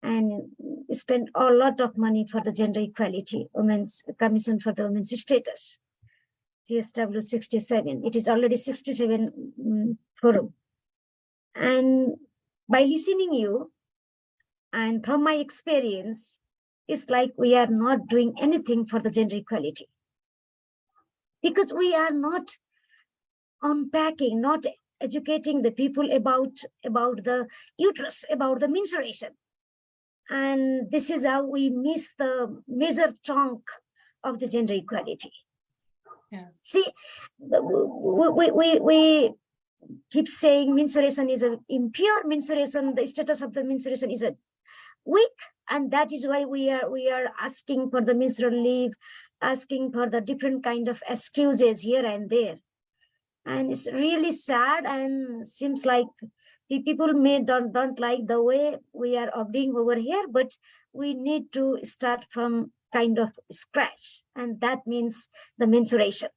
and spent a lot of money for the gender equality, Women's Commission for the Women's Status, CSW 67. It is already 67 forum. And by listening you, and from my experience, it's like we are not doing anything for the gender equality, because we are not unpacking, not educating the people about the uterus, about the menstruation. And this is how we miss the major chunk of the gender equality. Yeah. See, we keep saying menstruation is an impure menstruation, the status of the menstruation is a weak, and that is why we are asking for the menstrual leave, asking for the different kind of excuses here and there. And it's really sad, and seems like the people may don't like the way we are opting over here, but we need to start from kind of scratch, and that means the menstruation.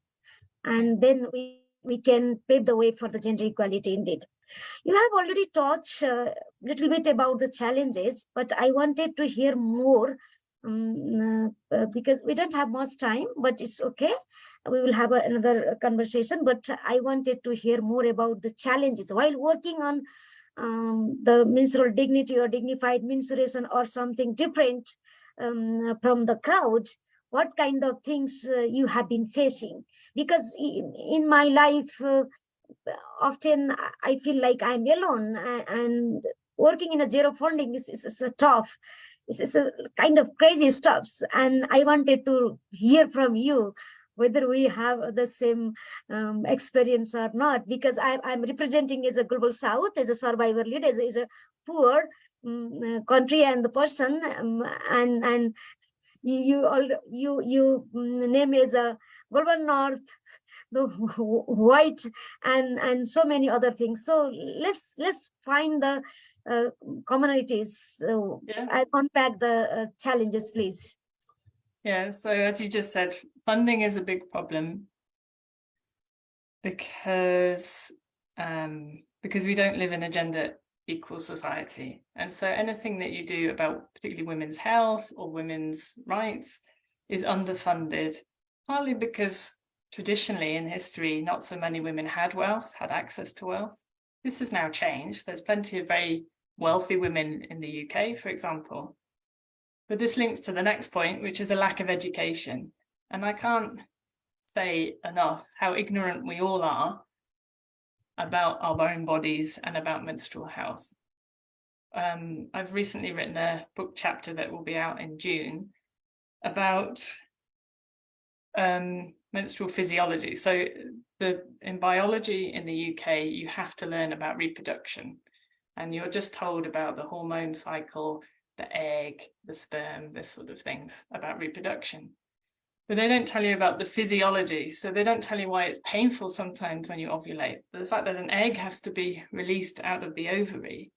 And then we can pave the way for the gender equality indeed. You have already touched a little bit about the challenges, but I wanted to hear more because we don't have much time, but it's okay. We will have another conversation, but I wanted to hear more about the challenges while working on the menstrual dignity or dignified menstruation or something different from the crowd. What kind of things you have been facing? Because in my life, often I feel like I'm alone, and working in a zero funding is a tough. It's a kind of crazy stuff. And I wanted to hear from you whether we have the same experience or not, because I'm representing as a global south, as a survivor lead, as a poor country and the person, and you name as a global north, the white, and so many other things. So let's find the commonalities and unpack the challenges, please. Yeah, so as you just said, funding is a big problem because we don't live in a gender equal society. And so anything that you do about particularly women's health or women's rights is underfunded, partly because traditionally in history, not so many women had access to wealth. This has now changed. There's plenty of very wealthy women in the UK, for example. But this links to the next point, which is a lack of education. And I can't say enough how ignorant we all are about our own bodies and about menstrual health. I've recently written a book chapter that will be out in June about menstrual physiology. So in biology in the UK, you have to learn about reproduction, and you're just told about the hormone cycle, the egg, the sperm, this sort of things about reproduction. But they don't tell you about the physiology. So they don't tell you why it's painful sometimes when you ovulate. But the fact that an egg has to be released out of the ovary.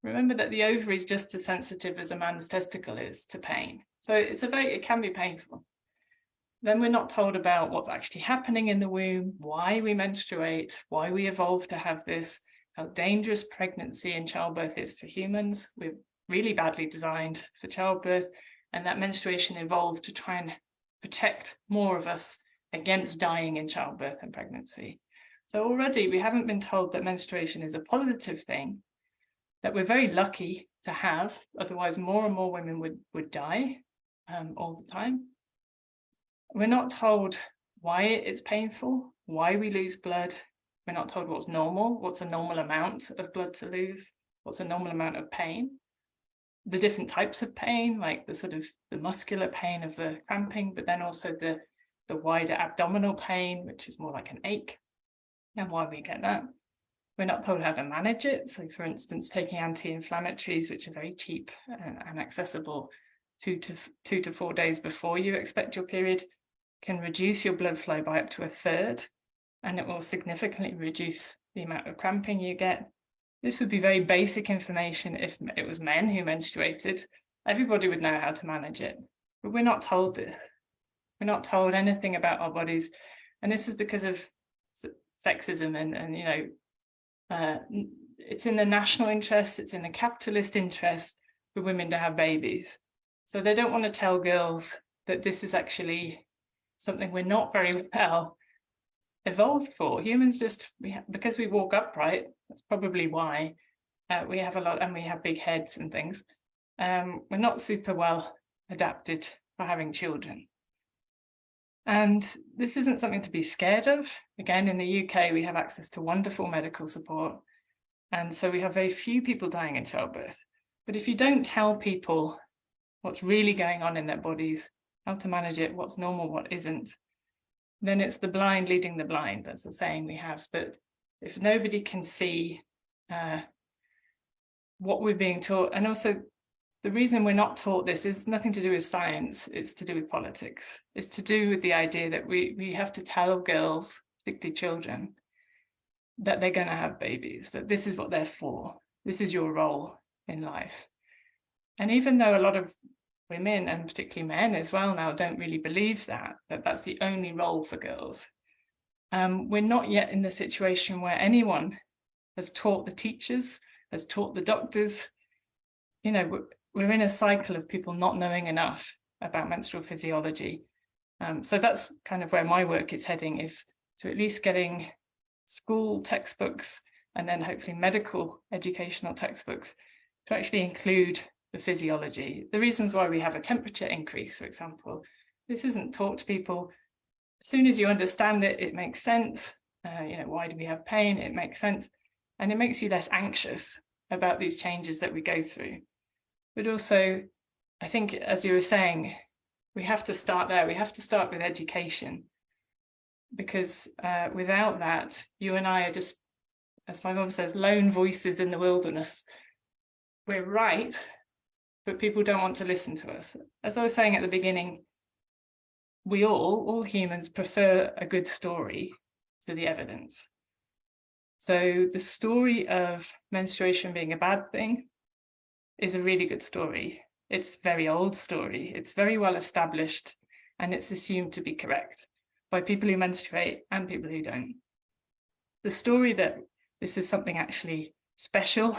Remember that the ovary is just as sensitive as a man's testicle is to pain. So it can be painful. Then we're not told about what's actually happening in the womb, why we menstruate, why we evolved to have this, how dangerous pregnancy and childbirth is for humans. We're really badly designed for childbirth, and that menstruation evolved to try and protect more of us against dying in childbirth and pregnancy. So already we haven't been told that menstruation is a positive thing, that we're very lucky to have, otherwise more and more women would die all the time. We're not told why it's painful, why we lose blood. We're not told what's normal, what's a normal amount of blood to lose, what's a normal amount of pain. The different types of pain, like the muscular pain of the cramping, but then also the wider abdominal pain, which is more like an ache, and why we get that. We're not told how to manage it. So for instance, taking anti-inflammatories, which are very cheap and accessible 2 to 4 days before you expect your period, can reduce your blood flow by up to 1/3, and it will significantly reduce the amount of cramping you get. This would be very basic information if it was men who menstruated. Everybody would know how to manage it, but we're not told this. We're not told anything about our bodies, and this is because of sexism and it's in the national interest, it's in the capitalist interest for women to have babies. So they don't want to tell girls that this is actually something we're not very well evolved for. Humans because we walk upright, that's probably why we have a lot, and we have big heads and things. We're not super well adapted for having children. And this isn't something to be scared of. Again, in the UK, we have access to wonderful medical support. And so we have very few people dying in childbirth. But if you don't tell people what's really going on in their bodies, how to manage it, what's normal, what isn't, then it's the blind leading the blind. That's the saying we have, that if nobody can see what we're being taught, and also the reason we're not taught this is nothing to do with science, it's to do with politics. It's to do with the idea that we have to tell girls, particularly children, that they're going to have babies, that this is what they're for. This is your role in life. And even though a lot of women, and particularly men as well now, don't really believe that that's the only role for girls, we're not yet in the situation where anyone has taught the teachers, has taught the doctors. We're in a cycle of people not knowing enough about menstrual physiology. So that's kind of where my work is heading, is to at least getting school textbooks and then hopefully medical educational textbooks to actually include the physiology. The reasons why we have a temperature increase, for example, this isn't taught to people. As soon as you understand it, it makes sense. Why do we have pain? It makes sense. And it makes you less anxious about these changes that we go through. But also, I think, as you were saying, we have to start there. We have to start with education, because without that, you and I are just, as my mum says, lone voices in the wilderness. We're right, but people don't want to listen to us. As I was saying at the beginning, we all humans prefer a good story to the evidence. So the story of menstruation being a bad thing is a really good story. It's a very old story. It's very well established. and it's assumed to be correct by people who menstruate and people who don't. The story that this is something actually special,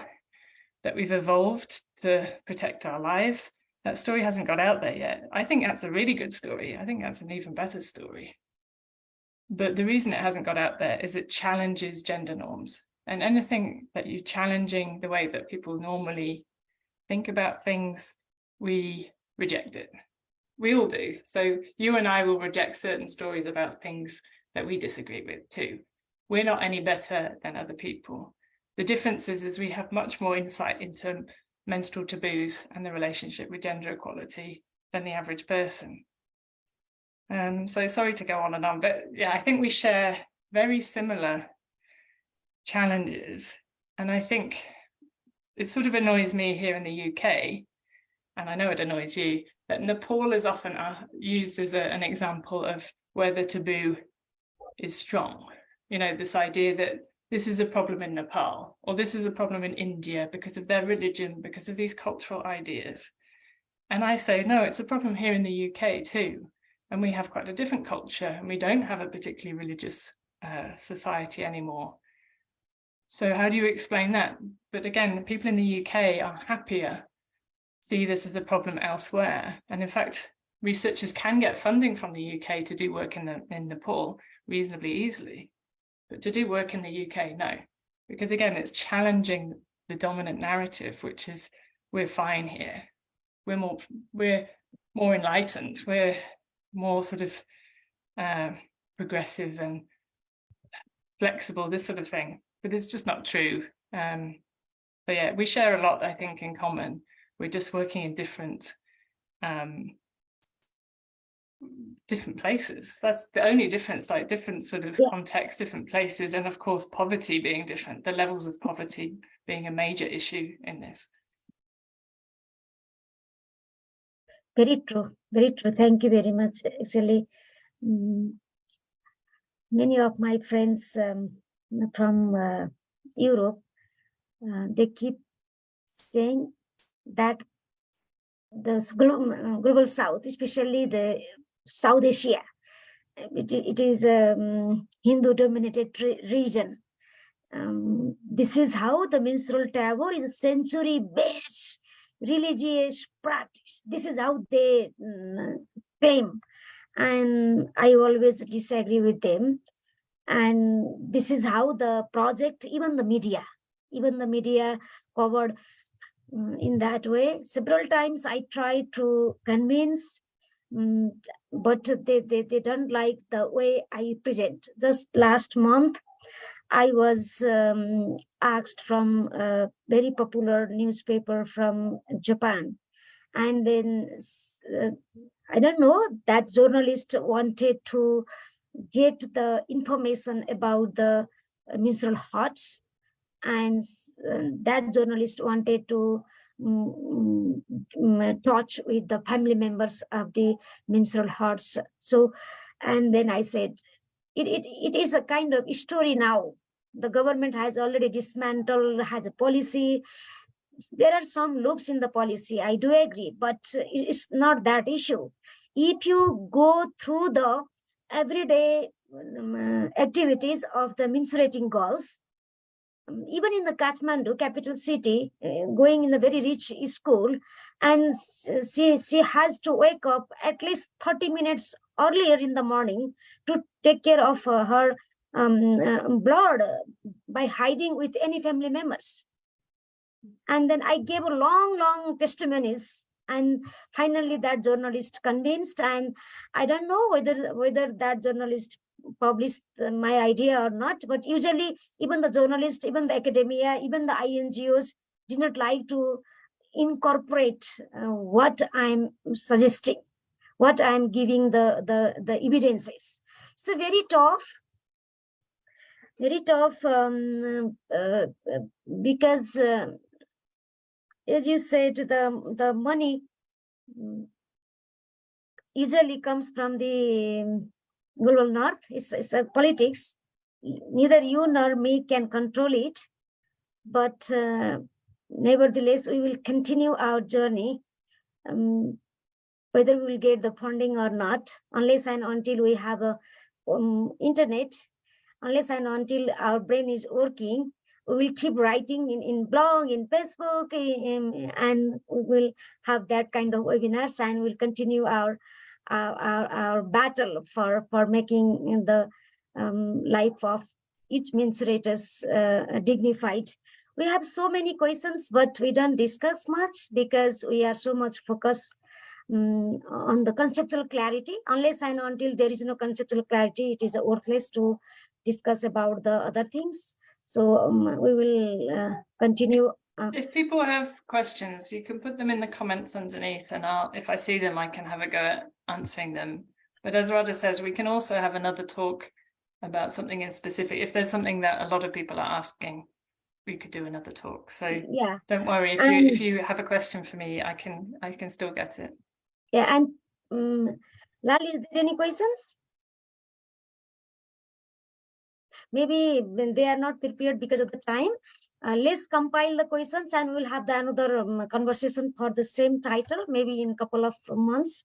that we've evolved to protect our lives, that story hasn't got out there yet. I think that's a really good story. I think that's an even better story. But the reason it hasn't got out there is it challenges gender norms. And anything that you're challenging the way that people normally think about things, we reject it. We all do. So you and I will reject certain stories about things that we disagree with too. We're not any better than other people. The difference is we have much more insight into menstrual taboos and the relationship with gender equality than the average person. So sorry to go on and on, but yeah, I think we share very similar challenges. And I think it sort of annoys me here in the UK, and I know it annoys you, that Nepal is often used as an example of where the taboo is strong. You know, this idea that this is a problem in Nepal, or this is a problem in India because of their religion, because of these cultural ideas. And I say, no, it's a problem here in the UK too. And we have quite a different culture, and we don't have a particularly religious society anymore. So how do you explain that? But again, people in the UK are happier, see this as a problem elsewhere. And in fact, researchers can get funding from the UK to do work in Nepal reasonably easily. But to do work in the UK, no. Because again, it's challenging the dominant narrative, which is we're fine here. We're more enlightened. We're more sort of progressive and flexible, this sort of thing. But it's just not true. But yeah, we share a lot, I think, in common. We're just working in different places. That's the only difference, like different sort of contexts, different places, and of course, poverty being different, the levels of poverty being a major issue in this. Very true, very true. Thank you very much. Actually, many of my friends from Europe, they keep saying that the global South, especially the South Asia, it is a Hindu-dominated region. This is how the menstrual taboo is a century-based religious practice. This is how they claim, and I always disagree with them. And this is how the project, even the media covered in that way. Several times I try to convince, but they don't like the way I present. Just last month, I was asked from a very popular newspaper from Japan. And then, I don't know, that journalist wanted to get the information about the menstrual hearts. And that journalist wanted to touch with the family members of the menstrual hearts. So, and then I said, it is a kind of story now. The government has already dismantled, has a policy. There are some loops in the policy, I do agree, but it's not that issue. If you go through the everyday activities of the menstruating girls, even in the Kathmandu, capital city, going in a very rich school, and she has to wake up at least 30 minutes earlier in the morning to take care of her blood by hiding with any family members. And then I gave a long testimonies, and finally that journalist convinced. And I don't know whether that journalist published my idea or not, but usually even the journalists, even the academia, even the INGOs did not like to incorporate what I'm suggesting, what I'm giving the evidences. So very tough because as you said, the money usually comes from the global north. It's a politics. Neither you nor me can control it, but nevertheless, we will continue our journey. whether we will get the funding or not, unless and until we have a internet, unless and until our brain is working, we will keep writing in blog, in Facebook, and we will have that kind of webinars, and we'll continue our battle for making the life of each menstruators dignified. We have so many questions, but we don't discuss much because we are so much focused on the conceptual clarity. Unless and until there is no conceptual clarity, it is worthless to discuss about the other things. So we will continue. If people have questions, you can put them in the comments underneath, and if I see them, I can have a go at answering them. But as Radha says, we can also have another talk about something in specific. If there's something that a lot of people are asking, we could do another talk. So yeah, don't worry, if you have a question for me, I can still get it. Yeah, and Lal, is there any questions? Maybe when they are not prepared because of the time. Let's compile the questions and we'll have another conversation for the same title, maybe in a couple of months.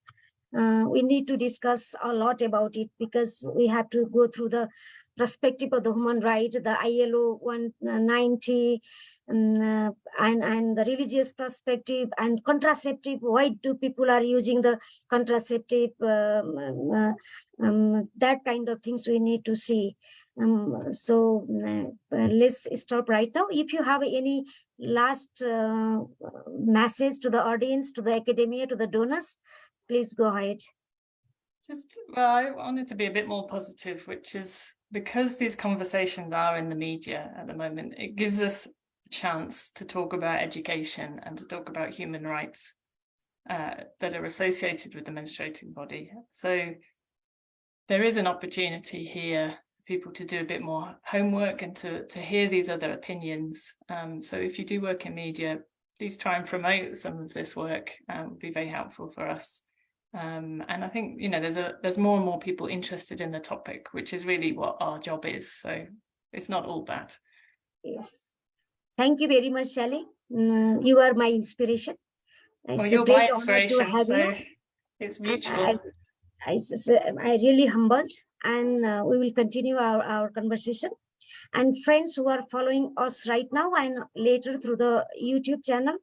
We need to discuss a lot about it because we have to go through the perspective of the human right, the ILO 190, and the religious perspective and contraceptive. Why do people are using the contraceptive? That kind of things we need to see. So let's stop right now. If you have any last message to the audience, to the academia, to the donors, please go ahead. Well, I wanted to be a bit more positive, which is because these conversations are in the media at the moment, it gives us a chance to talk about education and to talk about human rights that are associated with the menstruating body. So there is an opportunity here for people to do a bit more homework and to hear these other opinions. So if you do work in media, please try and promote some of this work. Would be very helpful for us. And I think, there's more and more people interested in the topic, which is really what our job is. So it's not all bad. Yes. Thank you very much, Sally. You are my inspiration. Well, you're my inspiration, so it's mutual. I really humbled, and we will continue our conversation. And friends who are following us right now and later through the YouTube channel,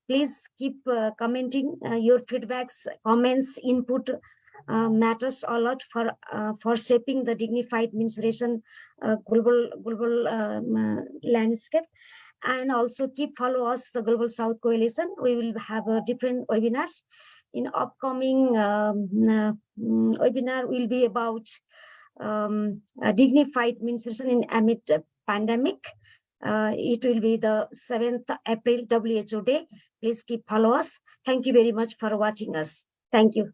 please keep commenting. Your feedbacks, comments, input matters a lot for shaping the dignified menstruation global landscape. And also follow us, the Global South Coalition. We will have different webinars. In upcoming webinar will be about dignified menstruation amid pandemic. It will be the 7th April WHO Day. Please follow us. Thank you very much for watching us. Thank you.